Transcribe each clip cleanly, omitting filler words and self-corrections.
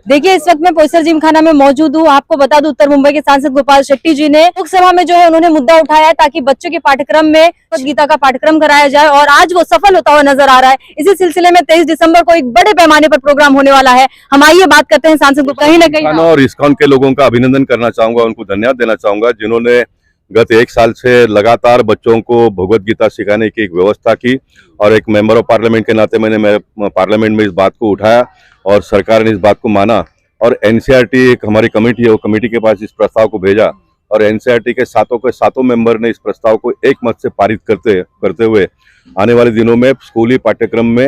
देखिए, इस वक्त मैं पोईसर जिमखाना में मौजूद हूँ। आपको बता दूं, उत्तर मुंबई के सांसद गोपाल शेट्टी जी ने लोकसभा में जो है उन्होंने मुद्दा उठाया है ताकि बच्चों के पाठ्यक्रम में भगवद गीता का पाठ्यक्रम कराया जाए और आज वो सफल होता हुआ नजर आ रहा है। इसी सिलसिले में 23 दिसंबर को एक बड़े पैमाने पर प्रोग्राम होने वाला है। हम आइए बात करते हैं सांसद को। कहीं न कहीं और इस्कॉन के लोगों का अभिनंदन करना चाहूंगा, उनको धन्यवाद देना चाहूंगा जिन्होंने गत 1 साल से लगातार बच्चों को भगवत गीता सिखाने की एक व्यवस्था की और एक मेंबर ऑफ पार्लियामेंट के नाते मैंने पार्लियामेंट में इस बात को उठाया और सरकार ने इस बात को माना और एनसीईआरटी एक हमारी कमेटी है, वो कमेटी के पास इस प्रस्ताव को भेजा और एनसीईआरटी के सातों मेंबर ने इस प्रस्ताव को एक मत से पारित करते हुए आने वाले दिनों में स्कूली पाठ्यक्रम में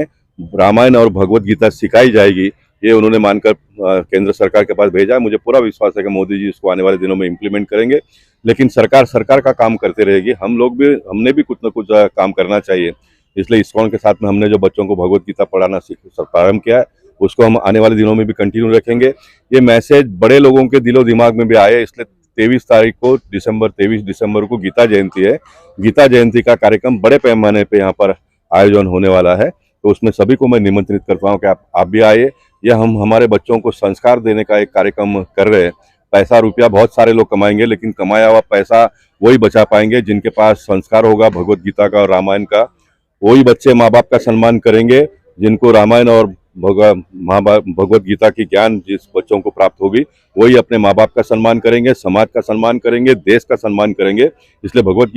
रामायण और भगवत गीता सिखाई जाएगी, ये उन्होंने मानकर केंद्र सरकार के पास भेजा है। मुझे पूरा विश्वास है कि मोदी जी इसको आने वाले दिनों में इम्प्लीमेंट करेंगे, लेकिन सरकार का काम करते रहेगी। हमने भी कुछ न कुछ काम करना चाहिए। इसलिए इस्कॉन के साथ में हमने जो बच्चों को भगवत गीता पढ़ाना प्रारंभ किया है, उसको हम आने वाले दिनों में भी कंटिन्यू रखेंगे। ये मैसेज बड़े लोगों के दिलो दिमाग में भी आए, इसलिए 23 दिसंबर को गीता जयंती है। गीता जयंती का कार्यक्रम बड़े पैमाने पे यहाँ पर आयोजन होने वाला है, तो उसमें सभी को मैं निमंत्रित करता हूँ कि आप भी आइए। यह हम हमारे बच्चों को संस्कार देने का एक कार्यक्रम कर रहे हैं। पैसा रुपया बहुत सारे लोग कमाएंगे, लेकिन कमाया हुआ पैसा वही बचा पाएंगे जिनके पास संस्कार होगा भगवत गीता का और रामायण का। वही बच्चे माँ बाप का सम्मान करेंगे जिनको रामायण और भगवत गीता की ज्ञान जिस बच्चों को प्राप्त होगी, वही अपने माँ बाप का सम्मान करेंगे, समाज का सम्मान करेंगे, देश का सम्मान करेंगे। इसलिए भगवत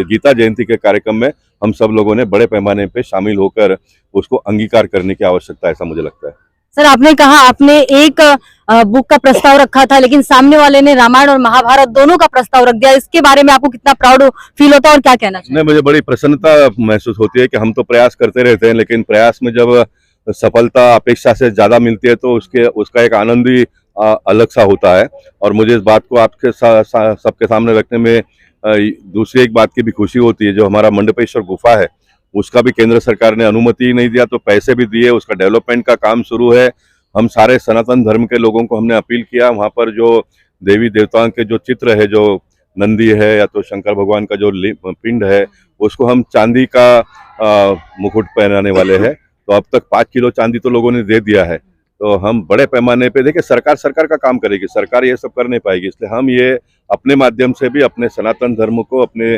गीता जयंती के कार्यक्रम में हम सब लोगों ने बड़े पैमाने पे शामिल होकर उसको अंगीकार करने की आवश्यकता है, ऐसा मुझे लगता है। सर, आपने कहा आपने एक बुक का प्रस्ताव रखा था, लेकिन सामने वाले ने रामायण और महाभारत दोनों का प्रस्ताव रख दिया। इसके बारे में आपको कितना प्राउड फील होता है और क्या कहना चाहिए? नहीं, मुझे बड़ी प्रसन्नता महसूस होती है कि हम तो प्रयास करते रहते हैं, लेकिन प्रयास में जब सफलता अपेक्षा से ज्यादा मिलती है तो उसका एक आनंद ही अलग सा होता है। और मुझे इस बात को आपके सबके सामने रखने में दूसरी एक बात की भी खुशी होती है। जो हमारा मंडपेश्वर गुफा है, उसका भी केंद्र सरकार ने अनुमति नहीं दिया तो पैसे भी दिए, उसका डेवलपमेंट का काम शुरू है। हम सारे सनातन धर्म के लोगों को हमने अपील किया, वहाँ पर जो देवी देवताओं के जो चित्र है, जो नंदी है या तो शंकर भगवान का जो पिंड है, उसको हम चांदी का मुकुट पहनाने वाले हैं। तो अब तक 5 किलो चांदी तो लोगों ने दे दिया है। तो हम बड़े पैमाने पे देखिए, सरकार का काम करेगी, सरकार ये सब कर नहीं पाएगी। इसलिए हम ये अपने माध्यम से भी अपने सनातन धर्म को, अपने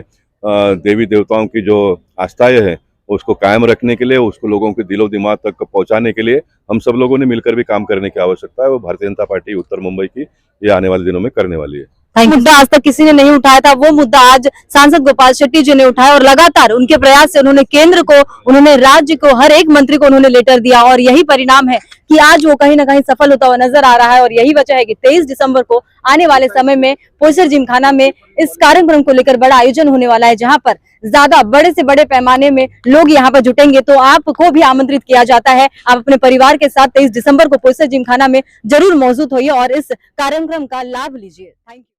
देवी देवताओं की जो आस्थाएं हैं उसको कायम रखने के लिए, उसको लोगों के दिलो दिमाग तक पहुंचाने के लिए हम सब लोगों ने मिलकर भी काम करने की आवश्यकता है। वो भारतीय जनता पार्टी उत्तर मुंबई की ये आने वाले दिनों में करने वाली है। मुद्दा आज तक किसी ने नहीं उठाया था, वो मुद्दा आज सांसद गोपाल शेट्टी जी ने उठाया और लगातार उनके प्रयास से उन्होंने केंद्र को, उन्होंने राज्य को, हर एक मंत्री को उन्होंने लेटर दिया और यही परिणाम है कि आज वो कहीं ना कहीं सफल होता हुआ नजर आ रहा है। और यही वजह है कि 23 दिसंबर को आने वाले समय में पोईसर जिमखाना में इस कार्यक्रम को लेकर बड़ा आयोजन होने वाला है, जहां पर ज्यादा बड़े से बड़े पैमाने में लोग यहाँ पर जुटेंगे। तो आपको भी आमंत्रित किया जाता है, आप अपने परिवार के साथ 23 दिसंबर को पोईसर जिमखाना में जरूर मौजूद होइए और इस कार्यक्रम का लाभ लीजिए। Thank you.